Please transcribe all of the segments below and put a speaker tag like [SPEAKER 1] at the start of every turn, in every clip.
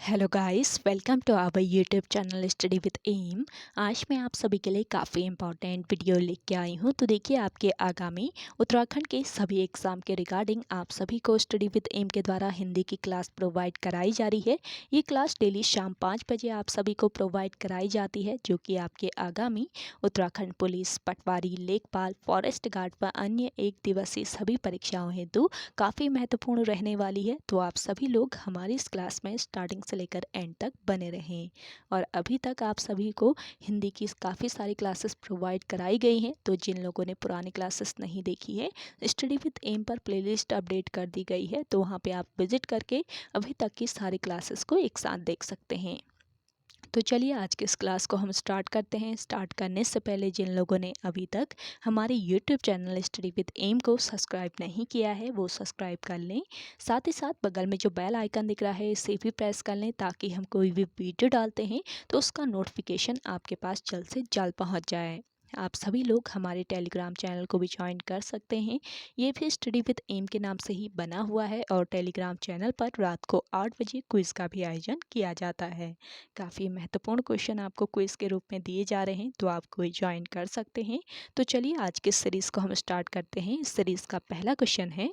[SPEAKER 1] Hello guys, welcome to our YouTube channel study with M. आज मैं आप सभी के लिए काफ़ी इंपॉर्टेंट वीडियो लेके आई हूँ। तो देखिए, आपके आगामी उत्तराखंड के सभी एग्ज़ाम के रिगार्डिंग आप सभी को स्टडी विद एम के द्वारा हिंदी की क्लास प्रोवाइड कराई जा रही है। ये क्लास डेली शाम 5 बजे आप सभी को प्रोवाइड कराई जाती है, जो कि आपके आगामी उत्तराखंड पुलिस, पटवारी, लेखपाल, फॉरेस्ट गार्ड व अन्य एक दिवसीय सभी परीक्षाओं हेतु काफ़ी महत्वपूर्ण रहने वाली है। तो आप सभी लोग हमारी इस क्लास में स्टार्टिंग से लेकर एंड तक बने रहें। और अभी तक आप सभी को हिंदी की काफ़ी सारी क्लासेस प्रोवाइड कराई गई हैं। तो जिन लोगों ने पुरानी क्लासेस नहीं देखी है, स्टडी विद एम पर प्लेलिस्ट अपडेट कर दी गई है, तो वहाँ पे आप विजिट करके अभी तक की सारी क्लासेस को एक साथ देख सकते हैं। तो चलिए, आज की इस क्लास को हम स्टार्ट करते हैं। स्टार्ट करने से पहले जिन लोगों ने अभी तक हमारे YouTube channel study with M को सब्सक्राइब नहीं किया है, वो सब्सक्राइब कर लें। साथ ही साथ बगल में जो बेल आइकन दिख रहा है, इसे भी प्रेस कर लें, ताकि हम कोई भी वीडियो डालते हैं तो उसका नोटिफिकेशन आपके पास जल्द से जल्द पहुँच जाए। आप सभी लोग हमारे टेलीग्राम चैनल को भी ज्वाइन कर सकते हैं। ये भी स्टडी विद एम के नाम से ही बना हुआ है, और टेलीग्राम चैनल पर रात को 8 बजे क्विज़ का भी आयोजन किया जाता है। काफ़ी महत्वपूर्ण क्वेश्चन आपको क्विज़ के रूप में दिए जा रहे हैं, तो आप कोई ज्वाइन कर सकते हैं। तो चलिए, आज की सीरीज़ को हम स्टार्ट करते हैं। इस सीरीज़ का पहला क्वेश्चन है,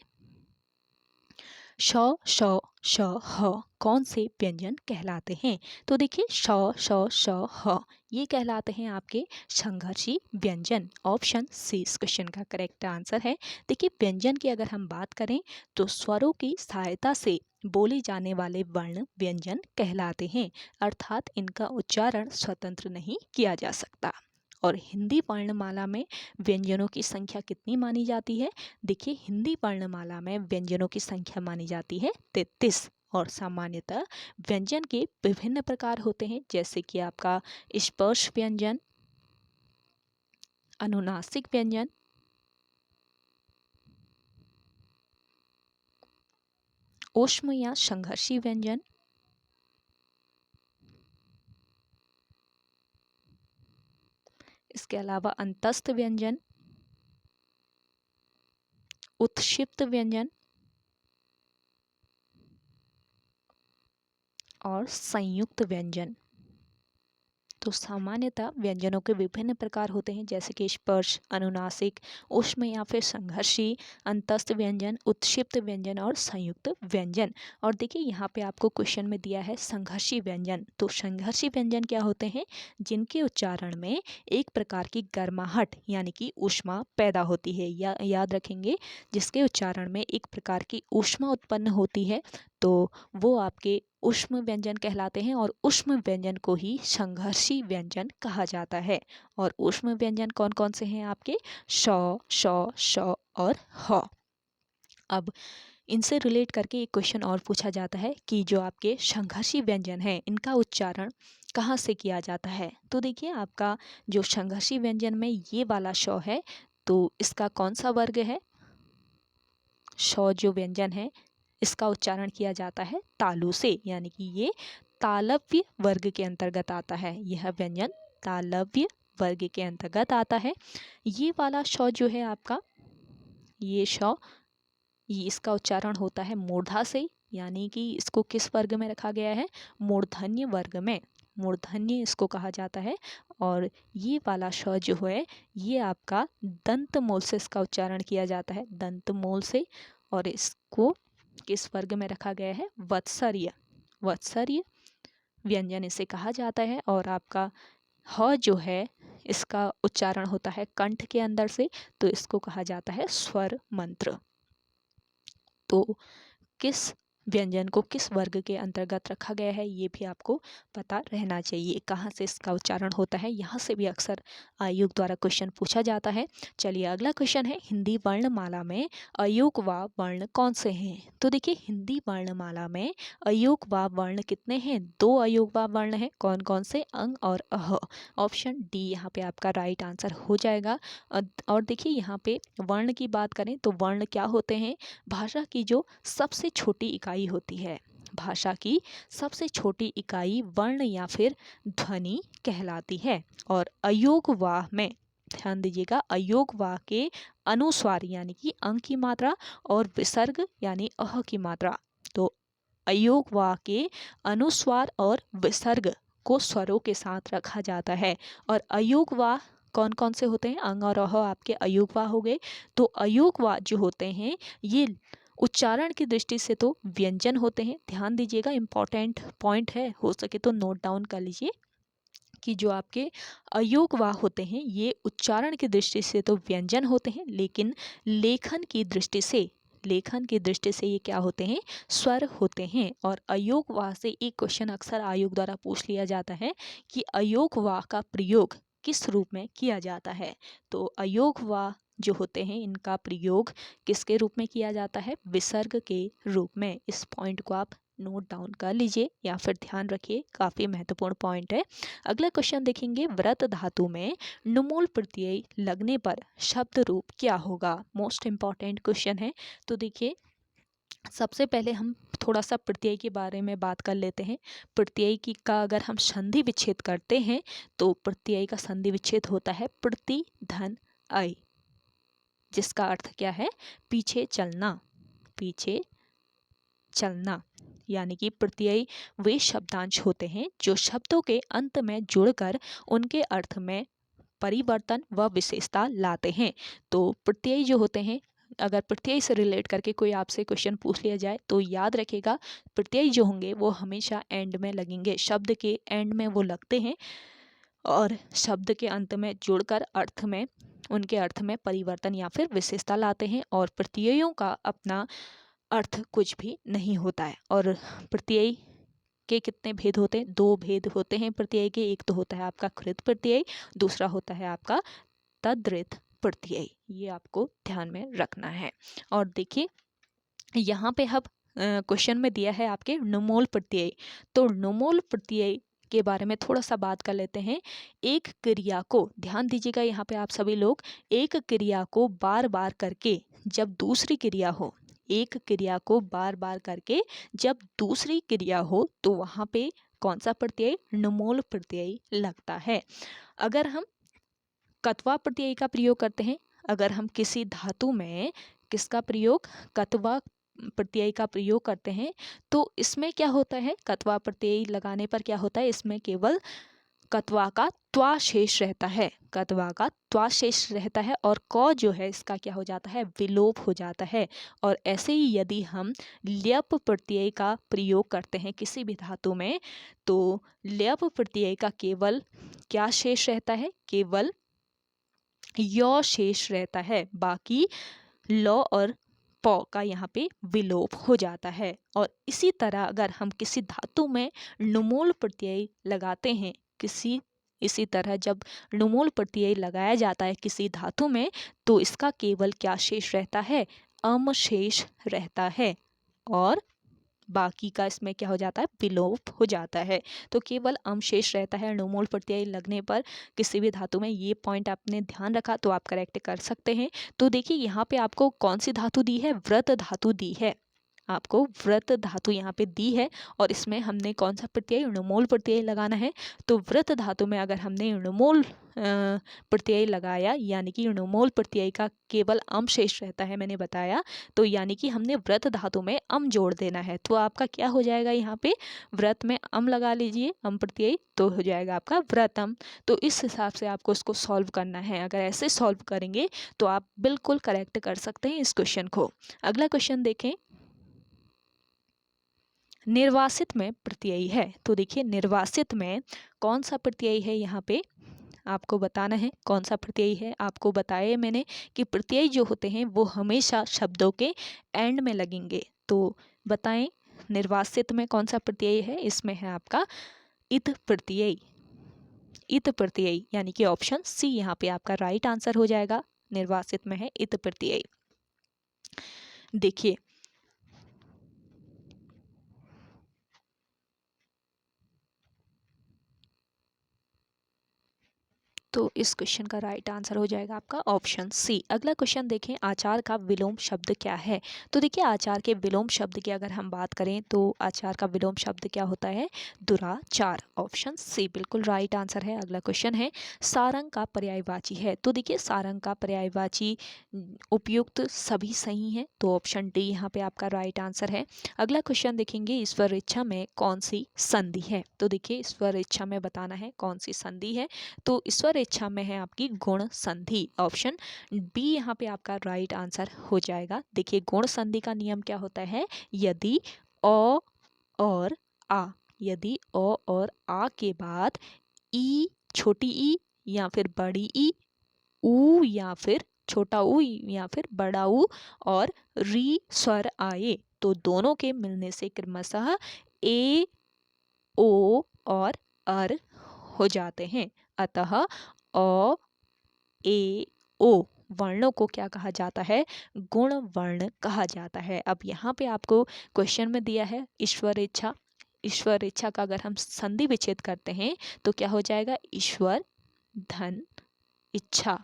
[SPEAKER 1] श श श ह कौन से व्यंजन कहलाते हैं? तो देखिए, श श श ह ये कहलाते हैं आपके संघर्षी व्यंजन। ऑप्शन सी इस क्वेश्चन का करेक्ट आंसर है। देखिए, व्यंजन की अगर हम बात करें तो स्वरों की सहायता से बोले जाने वाले वर्ण व्यंजन कहलाते हैं, अर्थात इनका उच्चारण स्वतंत्र नहीं किया जा सकता। और हिंदी वर्णमाला में व्यंजनों की संख्या कितनी मानी जाती है? देखिए, हिंदी वर्णमाला में व्यंजनों की संख्या मानी जाती है 33। और सामान्यतः व्यंजन के विभिन्न प्रकार होते हैं, जैसे कि आपका स्पर्श व्यंजन, अनुनासिक व्यंजन, ऊष्म या संघर्षी व्यंजन, इसके अलावा अंतस्थ व्यंजन, उत्क्षिप्त व्यंजन और संयुक्त व्यंजन। तो सामान्यतः व्यंजनों के विभिन्न प्रकार होते हैं, जैसे कि स्पर्श, अनुनासिक, ऊष्म या फिर संघर्षी, अंतस्थ व्यंजन, उत्क्षिप्त व्यंजन और संयुक्त व्यंजन। और देखिए, यहाँ पे आपको क्वेश्चन में दिया है संघर्षी व्यंजन। तो संघर्षी व्यंजन क्या होते हैं? जिनके उच्चारण में एक प्रकार की गर्माहट यानी कि ऊष्मा पैदा होती है, या याद रखेंगे, जिसके उच्चारण में एक प्रकार की ऊष्मा उत्पन्न होती है, तो वो आपके ऊष्म व्यंजन कहलाते हैं। और ऊष्म व्यंजन को ही संघर्षी व्यंजन कहा जाता है। और ऊष्म व्यंजन कौन कौन से हैं आपके? श, श, श और ह। अब इनसे रिलेट करके एक क्वेश्चन और पूछा जाता है कि जो आपके संघर्षी व्यंजन हैं, इनका उच्चारण कहाँ से किया जाता है? तो देखिए, आपका जो संघर्षी व्यंजन में ये वाला श है, तो इसका कौन सा वर्ग है? श जो व्यंजन है, इसका उच्चारण किया जाता है तालु से, यानी कि ये तालव्य वर्ग के अंतर्गत आता है। यह व्यंजन तालव्य वर्ग के अंतर्गत आता है। ये वाला श जो है आपका, ये श, ये इसका उच्चारण होता है मूर्धा से, यानी कि इसको किस वर्ग में रखा गया है? मूर्धन्य वर्ग में। मूर्धन्य इसको कहा जाता है। और ये वाला श जो है, ये आपका दंतमूल से इसका उच्चारण किया जाता है, दंतमूल से। और इसको किस वर्ग में रखा गया है? वत्सर्य। वत्सर्य व्यंजन इसे कहा जाता है। और आपका ह जो है, इसका उच्चारण होता है कंठ के अंदर से, तो इसको कहा जाता है स्वर मंत्र। तो किस व्यंजन को किस वर्ग के अंतर्गत रखा गया है, ये भी आपको पता रहना चाहिए। कहाँ से इसका उच्चारण होता है, यहाँ से भी अक्सर आयोग द्वारा क्वेश्चन पूछा जाता है। चलिए, अगला क्वेश्चन है, हिंदी वर्णमाला में अयोगवा वर्ण कौन से हैं? तो देखिए, हिंदी वर्णमाला में अयोगवा वर्ण कितने हैं? 2 अयोगवा वर्ण हैं। कौन कौन से? अंग और अह। ऑप्शन डी यहाँ पे आपका राइट आंसर हो जाएगा। और देखिए, यहाँ पे वर्ण की बात करें तो वर्ण क्या होते हैं? भाषा की जो सबसे छोटी इकाई होती है, भाषा की सबसे छोटी इकाई वर्ण या फिर ध्वनि कहलाती है। और अयोगवाह में, ध्यान दीजिएगा, अयोगवाह के अनुस्वार यानी कि अंग की मात्रा और विसर्ग यानी अह की मात्रा, तो अयोग वा के अनुस्वार और विसर्ग को स्वरों के साथ रखा जाता है। और अयोग वा कौन कौन से होते हैं? अंग और अह आपके अयोग वा हो गए। तो अयोग वा जो होते हैं ये उच्चारण की दृष्टि से तो व्यंजन होते हैं। ध्यान दीजिएगा, इंपॉर्टेंट पॉइंट है, हो सके तो नोट डाउन कर लीजिए कि जो आपके अयोग वा होते हैं ये उच्चारण की दृष्टि से तो व्यंजन होते हैं, लेकिन लेखन की दृष्टि से ये क्या होते हैं? स्वर होते हैं। और अयोग वा से एक क्वेश्चन अक्सर आयोग द्वारा पूछ लिया जाता है कि अयोग वा का प्रयोग किस रूप में किया जाता है? तो अयोग वा जो होते हैं इनका प्रयोग किसके रूप में किया जाता है? विसर्ग के रूप में। इस पॉइंट को आप नोट डाउन कर लीजिए या फिर ध्यान रखिए, काफ़ी महत्वपूर्ण पॉइंट है। अगला क्वेश्चन देखेंगे, व्रत धातु में नुमूल प्रत्यय लगने पर शब्द रूप क्या होगा? मोस्ट इंपॉर्टेंट क्वेश्चन है। तो देखिए, सबसे पहले हम थोड़ा सा प्रत्यय के बारे में बात कर लेते हैं। प्रत्यय की का अगर हम संधि विच्छेद करते हैं तो प्रत्यय का संधि विच्छेद होता है प्रति धन अय, जिसका अर्थ क्या है? पीछे चलना, पीछे चलना। यानी कि प्रत्यय वे शब्दांश होते हैं जो शब्दों के अंत में जुड़कर उनके अर्थ में परिवर्तन व विशेषता लाते हैं। तो प्रत्यय जो होते हैं, अगर प्रत्यय से रिलेट करके कोई आपसे क्वेश्चन पूछ लिया जाए तो याद रखेगा, प्रत्यय जो होंगे वो हमेशा एंड में लगेंगे, शब्द के एंड में वो लगते हैं और शब्द के अंत में जुड़कर अर्थ में, उनके अर्थ में परिवर्तन या फिर विशेषता लाते हैं। और प्रत्ययों का अपना अर्थ कुछ भी नहीं होता है। और प्रत्यय के कितने भेद होते हैं? दो भेद होते हैं प्रत्यय के। एक तो होता है आपका कृत प्रत्यय, दूसरा होता है आपका तद्धित प्रत्यय। ये आपको ध्यान में रखना है। और देखिए यहाँ पे हम क्वेश्चन में दिया है आपके नुमोल प्रत्यय। तो नुमोल प्रत्यय के बारे में थोड़ा सा बात कर लेते हैं। एक क्रिया को, ध्यान दीजिएगा यहाँ पे आप सभी लोग, एक क्रिया को बार बार करके जब दूसरी क्रिया हो, एक क्रिया को बार बार करके जब दूसरी क्रिया हो तो वहाँ पे कौन सा प्रत्यय? नुमोल प्रत्यय लगता है। अगर हम कत्वा प्रत्यय का प्रयोग करते हैं, अगर हम किसी धातु में किसका प्रयोग? कत्वा प्रत्यय का प्रयोग करते हैं तो इसमें क्या होता है? कत्वा प्रत्यय लगाने पर क्या होता है? इसमें केवल कत्वा का त्वा शेष रहता है, कत्वा का त्वा शेष रहता है और क जो है इसका क्या हो जाता है? विलोप हो जाता है। और ऐसे ही यदि हम ल्यप प्रत्यय का प्रयोग करते हैं किसी भी धातु में तो ल्यप प्रत्यय का केवल क्या शेष रहता है? केवल य शेष रहता है, बाकी ल और प का यहाँ पे विलोप हो जाता है। और इसी तरह अगर हम किसी धातु में नुमोल प्रत्यय लगाते हैं, इसी तरह जब नुमोल प्रत्यय लगाया जाता है किसी धातु में तो इसका केवल क्या शेष रहता है? अम शेष रहता है और बाकी का इसमें क्या हो जाता है? विलोप हो जाता है। तो केवल अम शेष रहता है नुमोल प्रत्यय लगने पर किसी भी धातु में। ये पॉइंट आपने ध्यान रखा तो आप करेक्ट कर सकते हैं। तो देखिए यहाँ पे आपको कौन सी धातु दी है? व्रत धातु दी है, आपको व्रत धातु यहाँ पे दी है और इसमें हमने कौन सा प्रत्यय? नुमोल प्रत्यय लगाना है। तो व्रत धातु में अगर हमने नुमोल प्रत्यय लगाया यानी कि नुमोल प्रत्यय का केवल अम शेष रहता है, मैंने बताया, तो यानी कि हमने व्रत धातु में अम जोड़ देना है। तो आपका क्या हो जाएगा? यहाँ पे व्रत में अम लगा लीजिए, अम प्रत्यय, तो हो जाएगा आपका व्रतम। तो इस हिसाब से आपको इसको सॉल्व करना है। अगर ऐसे सॉल्व करेंगे तो आप बिल्कुल करेक्ट कर सकते हैं इस क्वेश्चन को। अगला क्वेश्चन देखें, निर्वासित में प्रत्यय है। तो देखिए निर्वासित में कौन सा प्रत्यय है? यहाँ पे आपको बताना है कौन सा प्रत्यय है। आपको बताया मैंने कि प्रत्यय जो होते हैं वो हमेशा शब्दों के एंड में लगेंगे। तो बताएं निर्वासित में कौन सा प्रत्यय है? इसमें है आपका इत प्रत्यय, इत प्रत्यय, यानी कि ऑप्शन सी यहाँ पे आपका राइट आंसर हो जाएगा। निर्वासित में है इत प्रत्यय। देखिए तो इस क्वेश्चन का राइट आंसर हो जाएगा आपका ऑप्शन सी। अगला क्वेश्चन देखें, आचार का विलोम शब्द क्या है। तो देखिए आचार के विलोम शब्द की अगर हम बात करें तो आचार का विलोम शब्द क्या होता है, दुराचार। ऑप्शन सी बिल्कुल राइट आंसर है। अगला क्वेश्चन है, सारंग का पर्यायवाची है। तो देखिए सारंग का पर्यायवाची उपयुक्त सभी सही हैं, तो ऑप्शन डी यहाँ पे आपका राइट आंसर है। अगला क्वेश्चन देखेंगे, ईश्वर इच्छा में कौन सी संधि है। तो देखिए ईश्वर इच्छा में बताना है कौन सी संधि है, तो ईश्वर इच्छा में है आपकी गुण संधि। ऑप्शन बी यहाँ पे आपका राइट आंसर हो जाएगा। देखिए गुण संधि का नियम क्या होता है, यदि अ और आ, यदि अ और आ के बाद ई, छोटी ई या फिर बड़ी ई, ऊ या फिर छोटा ऊ या फिर बड़ा ऊ और री स्वर आए तो दोनों के मिलने से क्रमशः ए, ओ और अर हो जाते हैं। अतः अ, ए, ओ वर्णों को क्या कहा जाता है, गुण वर्ण कहा जाता है। अब यहाँ पे आपको क्वेश्चन में दिया है ईश्वर इच्छा। ईश्वर इच्छा का अगर हम संधि विच्छेद करते हैं तो क्या हो जाएगा, ईश्वर धन इच्छा।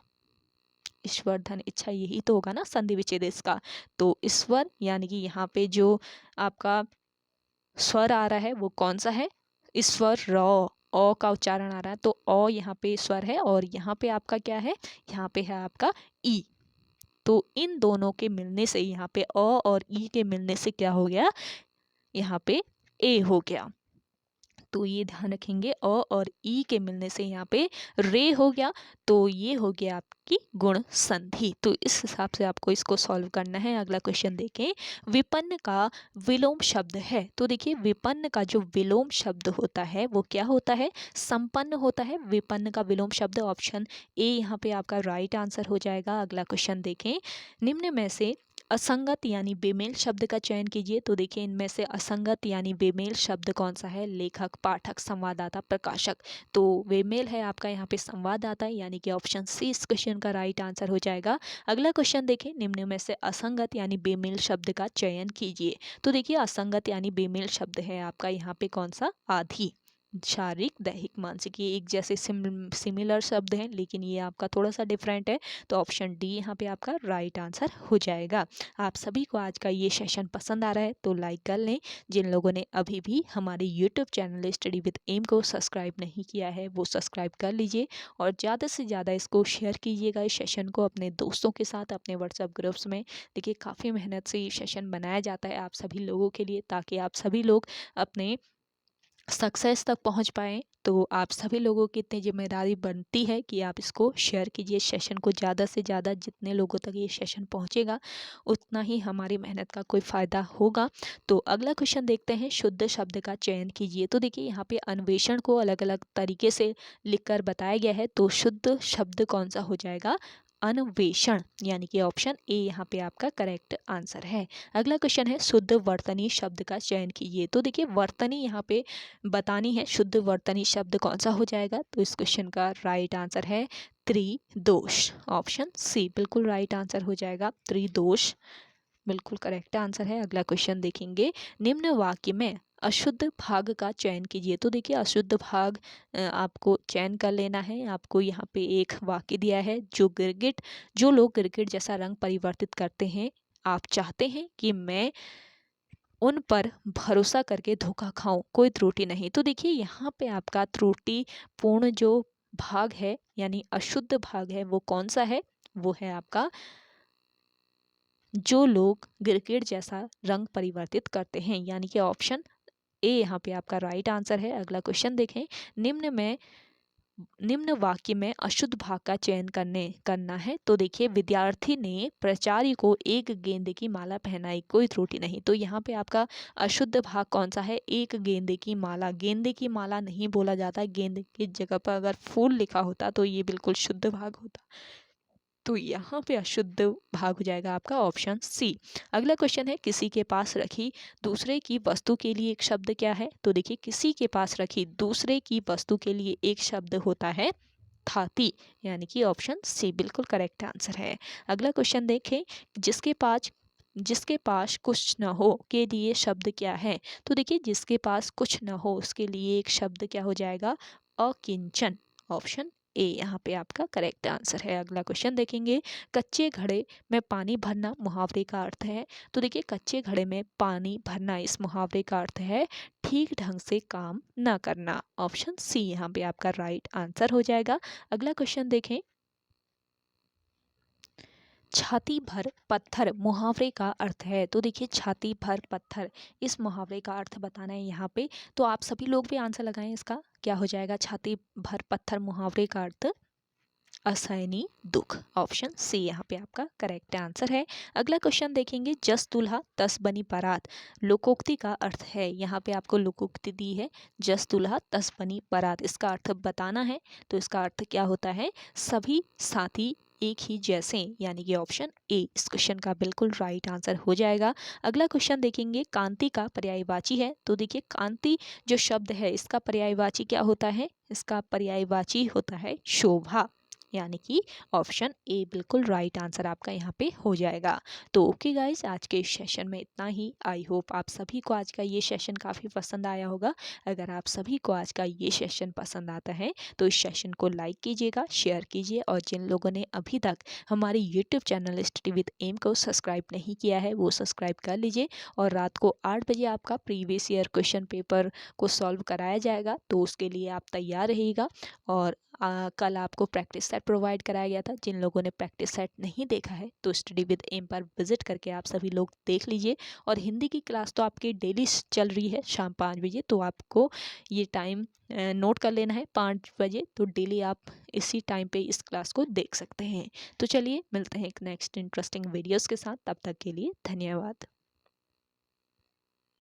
[SPEAKER 1] ईश्वर धन इच्छा, यही तो होगा ना संधि विच्छेद इसका। तो ईश्वर यानी कि यहाँ पे जो आपका स्वर आ रहा है वो कौन सा है, ईश्वर र, अ का उच्चारण आ रहा है तो अ यहाँ पे स्वर है और यहाँ पे आपका क्या है, यहाँ पे है आपका ई। तो इन दोनों के मिलने से यहाँ पे अ और ई के मिलने से क्या हो गया, यहाँ पे ए हो गया। तो ये ध्यान रखेंगे, अ और ई के मिलने से यहाँ पे रे हो गया, तो ये हो गया आपकी गुण संधि। तो इस हिसाब से आपको इसको सॉल्व करना है। अगला क्वेश्चन देखें, विपन्न का विलोम शब्द है। तो देखिए विपन्न का जो विलोम शब्द होता है वो क्या होता है, संपन्न होता है। विपन्न का विलोम शब्द ऑप्शन ए यहाँ पे आपका राइट आंसर हो जाएगा। अगला क्वेश्चन देखें, निम्न में से असंगत यानी बेमेल शब्द का चयन कीजिए। तो देखिए इनमें से असंगत यानी बेमेल शब्द कौन सा है, लेखक, पाठक, संवाददाता, प्रकाशक। तो बेमेल है आपका यहाँ पे संवाददाता, यानी कि ऑप्शन सी इस क्वेश्चन का राइट आंसर हो जाएगा। अगला क्वेश्चन देखें, निम्न में से असंगत यानी बेमेल शब्द का चयन कीजिए। तो देखिए असंगत यानी बेमेल शब्द है आपका यहाँ पे कौन सा, आधी। शारीरिक, दैहिक, मानसिक, ये एक जैसे सिमिलर शब्द हैं लेकिन ये आपका थोड़ा सा डिफरेंट है, तो ऑप्शन डी यहाँ पे आपका राइट आंसर हो जाएगा। आप सभी को आज का ये सेशन पसंद आ रहा है तो लाइक कर लें। जिन लोगों ने अभी भी हमारे YouTube channel study with M को सब्सक्राइब नहीं किया है वो सब्सक्राइब कर लीजिए और ज़्यादा से ज़्यादा इसको शेयर कीजिएगा, इस सेशन को अपने दोस्तों के साथ, अपने व्हाट्सएप ग्रुप्स में। देखिए काफ़ी मेहनत से ये सेशन बनाया जाता है आप सभी लोगों के लिए, ताकि आप सभी लोग अपने सक्सेस तक पहुंच पाएँ। तो आप सभी लोगों की इतनी जिम्मेदारी बनती है कि आप इसको शेयर कीजिए सेशन को, ज़्यादा से ज़्यादा जितने लोगों तक ये सेशन पहुंचेगा उतना ही हमारी मेहनत का कोई फ़ायदा होगा। तो अगला क्वेश्चन देखते हैं, शुद्ध शब्द का चयन कीजिए। तो देखिए यहाँ पे अन्वेषण को अलग अलग तरीके से लिखकर बताया गया है, तो शुद्ध शब्द कौन सा हो जाएगा, अन्वेषण, यानी कि ऑप्शन ए यहाँ पे आपका करेक्ट आंसर है। अगला क्वेश्चन है, शुद्ध वर्तनी शब्द का चयन कीजिए। तो देखिए वर्तनी यहाँ पे बतानी है, शुद्ध वर्तनी शब्द कौन सा हो जाएगा, तो इस क्वेश्चन का राइट आंसर है त्रिदोष। ऑप्शन सी बिल्कुल राइट आंसर हो जाएगा, त्रिदोष बिल्कुल करेक्ट आंसर है। अगला क्वेश्चन देखेंगे, निम्न वाक्य में अशुद्ध भाग का चयन कीजिए। तो देखिए अशुद्ध भाग आपको चयन कर लेना है। आपको यहाँ पे एक वाक्य दिया है, जो लोग गिरगिट जैसा रंग परिवर्तित करते हैं, आप चाहते हैं कि मैं उन पर भरोसा करके धोखा खाऊं, कोई त्रुटि नहीं। तो देखिए यहाँ पे आपका त्रुटि पूर्ण जो भाग है यानी अशुद्ध भाग है वो कौन सा है, वो है आपका जो लोग गिरगिट जैसा रंग परिवर्तित करते हैं, यानी कि ऑप्शन ए यहाँ पे आपका राइट आंसर है। अगला क्वेश्चन देखें, निम्न वाक्य में अशुद्ध भाग का चयन करना है। तो देखिए विद्यार्थी ने प्राचार्य को एक गेंदे की माला पहनाई, कोई त्रुटि नहीं। तो यहाँ पे आपका अशुद्ध भाग कौन सा है, एक गेंदे की माला। गेंदे की माला नहीं बोला जाता, गेंदे की जगह पर अगर फूल लिखा होता तो ये बिल्कुल शुद्ध भाग होता। तो यहाँ पे अशुद्ध भाग हो जाएगा आपका ऑप्शन सी। अगला क्वेश्चन है, किसी के पास रखी दूसरे की वस्तु के लिए एक शब्द क्या है। तो देखिए किसी के पास रखी दूसरे की वस्तु के लिए एक शब्द होता है थाती, यानी कि ऑप्शन सी बिल्कुल करेक्ट आंसर है। अगला क्वेश्चन देखें, जिसके पास कुछ न हो के लिए शब्द क्या है। तो देखिए जिसके पास कुछ न हो उसके लिए एक शब्द क्या हो जाएगा, अकिंचन। ऑप्शन ए यहाँ पे आपका करेक्ट आंसर है। अगला क्वेश्चन देखेंगे, कच्चे घड़े में पानी भरना मुहावरे का अर्थ है। तो देखिए कच्चे घड़े में पानी भरना, इस मुहावरे का अर्थ है ठीक ढंग से काम न करना। ऑप्शन सी यहाँ पे आपका राइट आंसर हो जाएगा। अगला क्वेश्चन देखें, छाती भर पत्थर मुहावरे का अर्थ है। तो देखिए छाती भर पत्थर, इस मुहावरे का अर्थ बताना है यहाँ पे। तो आप सभी लोग भी आंसर लगाएं, इसका क्या हो जाएगा। छाती भर पत्थर मुहावरे का अर्थ असहनीय दुख। ऑप्शन सी यहाँ पे आपका करेक्ट आंसर है। अगला क्वेश्चन देखेंगे, जस दुल्हा तस बनी बारात लोकोक्ति का अर्थ है। यहाँ पे आपको लोकोक्ति दी है, जस दुल्हा तस बनी बारात, इसका अर्थ बताना है। तो इसका अर्थ क्या होता है, सभी साथी एक ही जैसे, यानी कि ऑप्शन ए इस क्वेश्चन का बिल्कुल राइट आंसर हो जाएगा। अगला क्वेश्चन देखेंगे, कांति का पर्यायवाची है। तो देखिए कांति जो शब्द है इसका पर्यायवाची क्या होता है, इसका पर्यायवाची होता है शोभा, यानी कि ऑप्शन ए बिल्कुल राइट आंसर आपका यहाँ पे हो जाएगा। तो ओके गाइज, आज के इस सेशन में इतना ही। आई होप आप सभी को आज का ये सेशन काफ़ी पसंद आया होगा। अगर आप सभी को आज का ये सेशन पसंद आता है तो इस सेशन को लाइक कीजिएगा, शेयर कीजिए, और जिन लोगों ने अभी तक हमारे YouTube channel study with M को सब्सक्राइब नहीं किया है वो सब्सक्राइब कर लीजिए। और रात को 8 बजे आपका प्रीवियस ईयर क्वेश्चन पेपर को सॉल्व कराया जाएगा, तो उसके लिए आप तैयार रहिएगा। और कल आपको प्रैक्टिस सेट प्रोवाइड कराया गया था। जिन लोगों ने प्रैक्टिस सेट नहीं देखा है तो स्टडी विद एम पर विजिट करके आप सभी लोग देख लीजिए। और हिंदी की क्लास तो आपकी डेली चल रही है शाम 5 बजे, तो आपको ये टाइम नोट कर लेना है 5 बजे, तो डेली आप इसी टाइम पे इस क्लास को देख सकते हैं। तो चलिए मिलते हैं एक नेक्स्ट इंटरेस्टिंग वीडियोज़ के साथ, तब तक के लिए धन्यवाद।